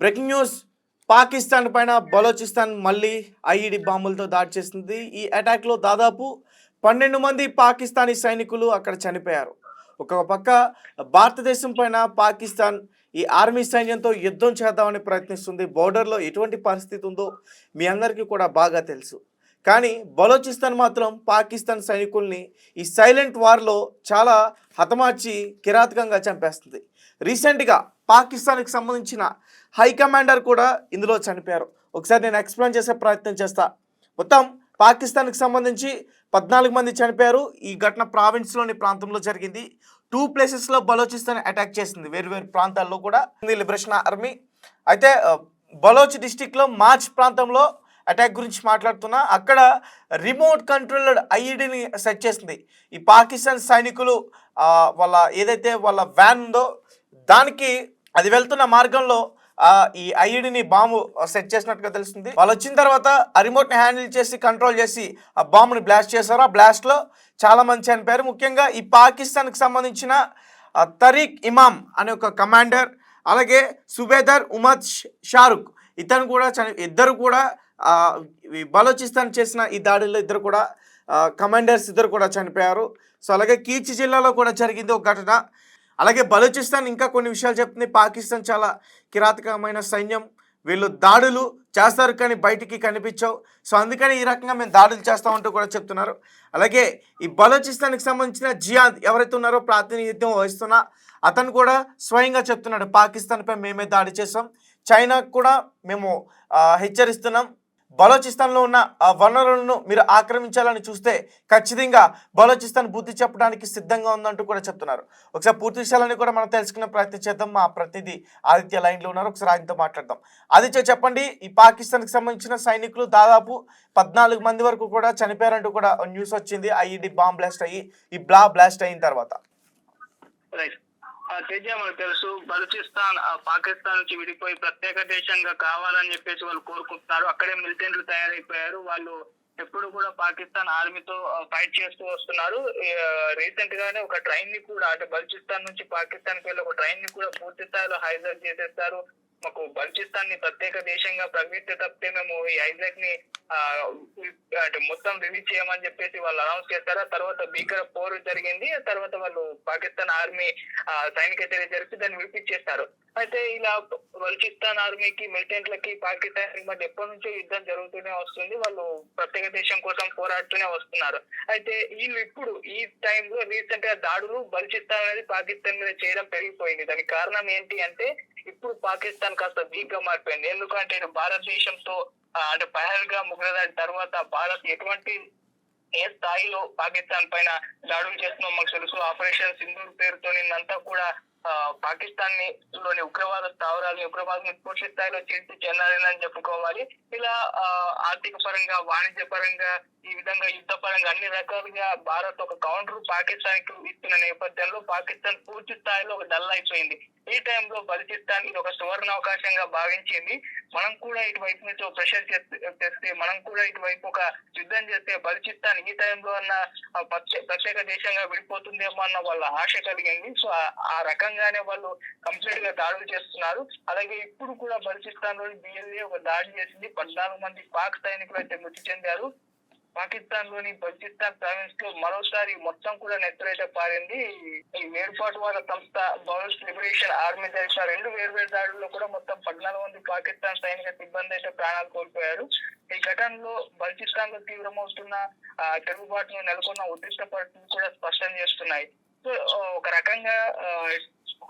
Breaking news. Pakistan పైన బలోచిస్తాన్ మళ్ళీ IED బాంబులతో దాడి చేసింది. ఈ అటాక్లో దాదాపు 12 మంది పాకిస్తానీ సైనికులు అక్కడ చనిపోయారు. ఒక పక్క భారతదేశం పైన పాకిస్తాన్ ఈ ఆర్మీ సైన్యంతో యుద్ధం చేద్దామని ప్రయత్నిస్తుంది. బోర్డర్లో ఎటువంటి పరిస్థితి ఉందో మీ అందరికీ కూడా బాగా తెలుసు. కానీ బలోచిస్తాన్ మాత్రం పాకిస్తాన్ సైనికుల్ని ఈ సైలెంట్ వార్లో చాలా హతమార్చి కిరాతకంగా చంపేస్తుంది. రీసెంట్గా పాకిస్తాన్కి సంబంధించిన హై కమాండర్ కూడా ఇందులో చనిపోయారు. ఒకసారి నేను ఎక్స్ప్లెయిన్ చేసే ప్రయత్నం చేస్తా. మొత్తం పాకిస్తాన్కి సంబంధించి 14 మంది చనిపోయారు. ఈ ఘటన ప్రావిన్స్లోని ప్రాంతంలో జరిగింది. 2 ప్లేసెస్లో బలోచిస్తాన్ అటాక్ చేసింది, వేరు ప్రాంతాల్లో కూడా లిబరేషన్ ఆర్మీ. అయితే బలోచ్ డిస్టిక్లో మార్చ్ ప్రాంతంలో అటాక్ గురించి మాట్లాడుతున్నా. అక్కడ రిమోట్ కంట్రోల్డ్ ఐఈడిని సెట్ చేసింది ఈ పాకిస్తాన్ సైనికులు. వాళ్ళ ఏదైతే వాళ్ళ వ్యాన్ ఉందో దానికి అది వెళ్తున్న మార్గంలో ఈ ఐఈడిని బాంబు సెట్ చేసినట్టుగా తెలుస్తుంది. వాళ్ళు వచ్చిన తర్వాత ఆ రిమోట్ని హ్యాండిల్ చేసి కంట్రోల్ చేసి ఆ బాంబుని బ్లాస్ట్ చేశారు. ఆ బ్లాస్ట్లో చాలా మంది చనిపోయారు. ముఖ్యంగా ఈ పాకిస్తాన్కి సంబంధించిన తరీక్ ఇమామ్ అనే ఒక కమాండర్, అలాగే సుబేదర్ ఉమద్ షారుఖ్ ఇతను కూడా ఇద్దరు కూడా బలోచిస్తాన్ చేసిన ఈ దాడిలో ఇద్దరు కూడా కమాండర్స్ ఇద్దరు కూడా చనిపోయారు. సో అలాగే కీచ్ జిల్లాలో కూడా జరిగింది ఒక ఘటన. అలాగే బలూచిస్తాన్ ఇంకా కొన్ని విషయాలు చెప్తుంది. పాకిస్తాన్ చాలా కిరాతకమైన సైన్యం, వీళ్ళు దాడులు చేస్తారు కానీ బయటికి కనిపించవు. సో అందుకని ఈ రకంగా మేము దాడులు చేస్తామంటూ కూడా చెప్తున్నారు. అలాగే ఈ బలూచిస్తాన్కి సంబంధించిన జియాద్ ఎవరైతే ఉన్నారో ప్రాతినిధ్యం వహిస్తున్నా అతను కూడా స్వయంగా చెప్తున్నాడు, పాకిస్తాన్పై మేమే దాడి చేసాం, చైనాకు కూడా మేము హెచ్చరిస్తున్నాం, బలోచిస్తాన్లో ఉన్న ఆ వనరులను మీరు ఆక్రమించాలని చూస్తే ఖచ్చితంగా బలోచిస్తాన్ బుద్ధి చెప్పడానికి సిద్ధంగా ఉందంటూ కూడా చెప్తున్నారు. ఒకసారి పూర్తి విషయాలని కూడా మనం తెలుసుకునే ప్రయత్నం చేద్దాం. మా ప్రతినిధి ఆదిత్య లైన్లో ఉన్నారు, ఒకసారి ఆయనతో మాట్లాడదాం. ఆదిత్య చెప్పండి, ఈ పాకిస్తాన్కి సంబంధించిన సైనికులు దాదాపు 14 మంది వరకు కూడా చనిపోయారంటూ కూడా న్యూస్ వచ్చింది. ఐఈడి బాంబ్ బ్లాస్ట్ అయ్యి ఈ బ్లాస్ట్ అయిన తర్వాత తేజ, మనకు తెలుసు బలూచిస్తాన్ పాకిస్తాన్ నుంచి విడిపోయి ప్రత్యేక దేశంగా కావాలని చెప్పేసి వాళ్ళు కోరుకుంటున్నారు. అక్కడే మిలిటెంట్లు తయారైపోయారు. వాళ్ళు ఎప్పుడు కూడా పాకిస్తాన్ ఆర్మీతో ఫైట్ చేస్తూ వస్తున్నారు. రీసెంట్ గానే ఒక ట్రైన్ ని కూడా, అంటే బలూచిస్తాన్ నుంచి పాకిస్తాన్ కి వెళ్ళి ఒక ట్రైన్ ని కూడా పూర్తి స్థాయిలో హైజాక్ చేసేస్తారు. మాకు బలూచిస్తాన్ ని ప్రత్యేక దేశంగా ప్రకటిస్తే తప్పితే మేము ఈ హైజాక్ ని అంటే మొత్తం రిలీజ్ చేయమని చెప్పేసి వాళ్ళు అనౌన్స్ చేస్తారు. తర్వాత భీకర పోరు జరిగింది. తర్వాత వాళ్ళు పాకిస్తాన్ ఆర్మీ సైనిక చర్య జరిపి దాన్ని విడిపించేస్తారు. అయితే ఇలా బలూచిస్తాన్ ఆర్మీకి మిలిటెంట్లకి పాకిస్తాన్ మధ్య ఎప్పటి నుంచో యుద్ధం జరుగుతూనే వస్తుంది. వాళ్ళు ప్రత్యేక దేశం కోసం పోరాడుతూనే వస్తున్నారు. అయితే వీళ్ళు ఇప్పుడు ఈ టైంలో రీసెంట్ గా దాడులు బలూచిస్తాన్ అనేది పాకిస్తాన్ మీద చేయడం పెరిగిపోయింది. దానికి కారణం ఏంటి అంటే ఇప్పుడు పాకిస్తాన్ కాస్త వీక్ గా మారిపోయింది. ఎందుకంటే భారతదేశంతో అంటే పహల్గామ్ ఉగ్రదాడి తర్వాత భారత్ ఎటువంటి ఏ స్థాయిలో పాకిస్తాన్ పైన దాడులు చేస్తున్నాం మనకు తెలుసు. ఆపరేషన్ సింధూర్ పేరుతో నిన్నంతా కూడా పాకిస్తాన్ లోని ఉగ్రవాద స్థావరాలని ఉగ్రవాదం పూర్తి స్థాయిలో చేసి చెన్నారని చెప్పుకోవాలి. ఇలా ఆర్థిక పరంగా, వాణిజ్య పరంగా, ఈ విధంగా యుద్ధ పరంగా అన్ని రకాలుగా భారత్ ఒక కౌంటర్ పాకిస్తాన్ కు ఇస్తున్న నేపథ్యంలో పాకిస్తాన్ పూర్తి స్థాయిలో ఒక డల్ అయిపోయింది. ఈ టైంలో బలూచిస్తాన్ ఇది ఒక సువర్ణ అవకాశంగా భావించింది. మనం కూడా ఇటువైపు నుంచి ప్రెషర్ చేస్తే, మనం కూడా ఇటువైపు ఒక యుద్ధం చేస్తే బలూచిస్తాన్ ఈ టైంలో అన్న ప్రత్యేక దేశంగా విడిపోతుందేమో అన్న వాళ్ళ ఆశ కలిగింది. సో ఆ రకంగానే వాళ్ళు కంప్లీట్ గా దాడులు చేస్తున్నారు. అలాగే ఇప్పుడు కూడా బలూచిస్తాన్ లోని బిఎల్ఏ ఒక దాడి చేసింది. 14 మంది పాక్ సైనికులు అయితే మృతి చెందారు. పాకిస్తాన్ లోని బలూచిస్తాన్ ప్రావిన్స్ లో మరోసారి మొత్తం కూడా నెత్తరైతే పారింది. ఈ వేర్పాటువాద సంస్థ బలోచ్ లిబరేషన్ ఆర్మీ జరిగిన 2 వేర్వేరు దాడుల్లో కూడా మొత్తం 14 మంది పాకిస్తాన్ సైనిక సిబ్బంది అయితే ప్రాణాలు కోల్పోయారు. ఈ ఘటనలో బలూచిస్తాన్ లో తీవ్రమవుతున్న తిరుగుబాటును నెలకొన్న ఉద్రిక్త పరిస్థితులు కూడా స్పష్టం చేస్తున్నాయి. సో ఒక రకంగా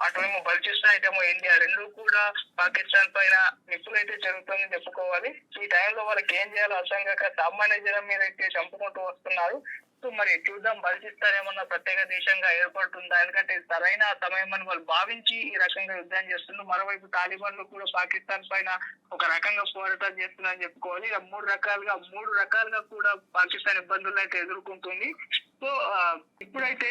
అటువేమో బలూచిస్తాన్ ఇటేమో ఇండియా, రెండు కూడా పాకిస్తాన్ పైన నిప్పులైతే జరుగుతుందని చెప్పుకోవాలి. ఈ టైంలో వాళ్ళకి ఏం చేయాలో అర్థం కాక సామాన్య జనం మీద అయితే చంపుకుంటూ వస్తున్నారు. సో మరి చూద్దాం, బలూచిస్తాన్ ఏమన్నా ప్రత్యేక దేశంగా ఏర్పడుతుందా? ఎందుకంటే సరైన సమయం అని వాళ్ళు భావించి ఈ రకంగా యుద్ధం చేస్తున్నారు. మరోవైపు తాలిబాన్లు కూడా పాకిస్తాన్ పైన ఒక రకంగా పోరాటం చేస్తున్నారని చెప్పుకోవాలి. ఇలా 3 రకాలుగా కూడా పాకిస్తాన్ ఇబ్బందులను అయితే ఎదుర్కొంటుంది. సో ఇప్పుడైతే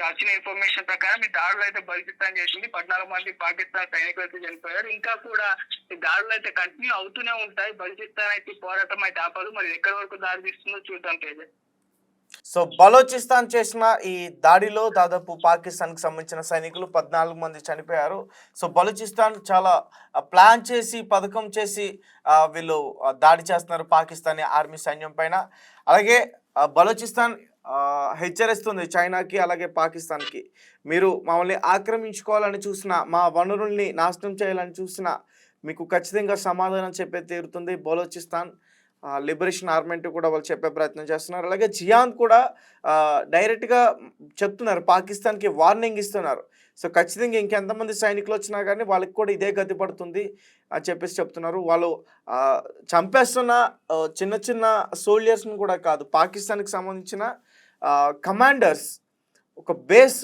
వచ్చిన ఇన్ఫర్మేషన్ ప్రకారం ఈ దాడులు అయితే బలూచిస్తాన్ చేసింది. 14 మంది పాకిస్తాన్ సైనికులు అయితే చనిపోయారు. ఇంకా కూడా ఈ దాడులు అయితే కంటిన్యూ అవుతూనే ఉంటాయి. బలూచిస్తాన్ అయితే పోరాటం అయితే ఆపదు. మరి ఎక్కడి వరకు దారి తీస్తుందో చూద్దాం తేజ. సో బలోచిస్తాన్ చేసిన ఈ దాడిలో దాదాపు పాకిస్తాన్కి సంబంధించిన సైనికులు 14 మంది చనిపోయారు. సో బలూచిస్తాన్ చాలా ప్లాన్ చేసి పథకం చేసి వీళ్ళు దాడి చేస్తున్నారు పాకిస్తానీ ఆర్మీ సైన్యం పైన. అలాగే బలూచిస్తాన్ హెచ్చరిస్తుంది చైనాకి అలాగే పాకిస్తాన్కి, మీరు మమ్మల్ని ఆక్రమించుకోవాలని చూసిన, మా వనరుల్ని నాశనం చేయాలని చూసిన మీకు ఖచ్చితంగా సమాధానం చెప్పే తీరుతుంది బలూచిస్తాన్ లిబరేషన్ ఆర్మీ అంటూ కూడా వాళ్ళు చెప్పే ప్రయత్నం చేస్తున్నారు. అలాగే జియాన్ కూడా డైరెక్ట్గా చెప్తున్నారు, పాకిస్తాన్కి వార్నింగ్ ఇస్తున్నారు. సో ఖచ్చితంగా ఇంకెంతమంది సైనికులు వచ్చినా కానీ వాళ్ళకి కూడా ఇదే గతి పడుతుంది అని చెప్పేసి చెప్తున్నారు. వాళ్ళు చంపేస్తున్న చిన్న చిన్న సోల్జర్స్ని కూడా కాదు, పాకిస్తాన్కి సంబంధించిన కమాండర్స్, ఒక బేస్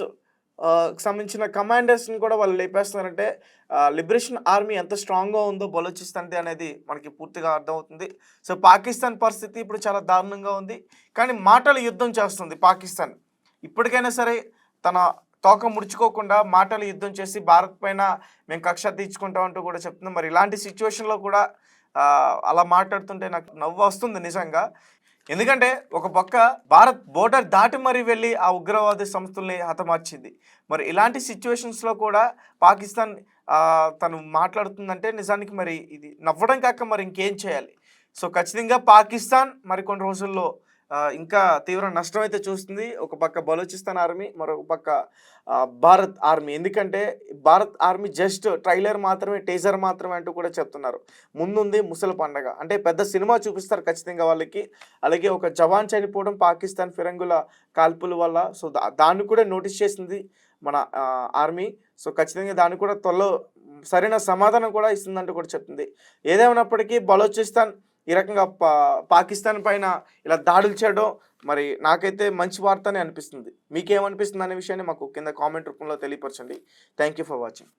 సంబంధించిన కమాండర్స్ని కూడా వాళ్ళు లేపేస్తున్నారంటే లిబరేషన్ ఆర్మీ ఎంత స్ట్రాంగ్గా ఉందో బలూచిస్తాన్ది అనేది మనకి పూర్తిగా అర్థమవుతుంది. సో పాకిస్తాన్ పరిస్థితి ఇప్పుడు చాలా దారుణంగా ఉంది. కానీ మాటల యుద్ధం చేస్తుంది పాకిస్తాన్. ఇప్పటికైనా సరే తన తోక ముడుచుకోకుండా మాటలు యుద్ధం చేసి భారత్ పైన మేము కక్ష తీర్చుకుంటామంటూ కూడా చెప్తున్నాం. మరి ఇలాంటి సిచ్యువేషన్లో కూడా అలా మాట్లాడుతుంటే నాకు నవ్వు వస్తుంది నిజంగా. ఎందుకంటే ఒక పక్క భారత్ బోర్డర్ దాటి మరీ వెళ్ళి ఆ ఉగ్రవాద సంస్థల్ని హతమార్చింది. మరి ఇలాంటి సిచ్యువేషన్స్లో కూడా పాకిస్తాన్ తను మాట్లాడుతుందంటే నిజానికి మరి ఇది నవ్వడం కాక మరి ఇంకేం చేయాలి. సో ఖచ్చితంగా పాకిస్తాన్ మరికొన్ని రోజుల్లో ఇంకా తీవ్ర నష్టం అయితే చూస్తుంది. ఒక పక్క బలూచిస్తాన్ ఆర్మీ, మరొక పక్క భారత్ ఆర్మీ. ఎందుకంటే భారత్ ఆర్మీ జస్ట్ ట్రైలర్ మాత్రమే, టేజర్ మాత్రమే అంటూ కూడా చెప్తున్నారు. ముందుంది ముసలి పండగ, అంటే పెద్ద సినిమా చూపిస్తారు ఖచ్చితంగా వాళ్ళకి. అలాగే ఒక జవాన్ చనిపోవడం పాకిస్తాన్ ఫిరంగుల కాల్పుల వల్ల, సో దాన్ని కూడా నోటీస్ చేసింది మన ఆర్మీ. సో ఖచ్చితంగా దాన్ని కూడా త్వరలో సరైన సమాధానం కూడా ఇస్తుందంటూ కూడా చెప్తుంది. ఏదేమైనప్పటికీ బలూచిస్తాన్ ఈ రకంగా పాకిస్తాన్ పైన ఇలా దాడులు చేయడం మరి నాకైతే మంచి వార్తనే అనిపిస్తుంది. మీకేమనిపిస్తుంది అనే విషయాన్ని మాకు కింద కామెంట్ రూపంలో తెలియపరచండి. Thank you for watching.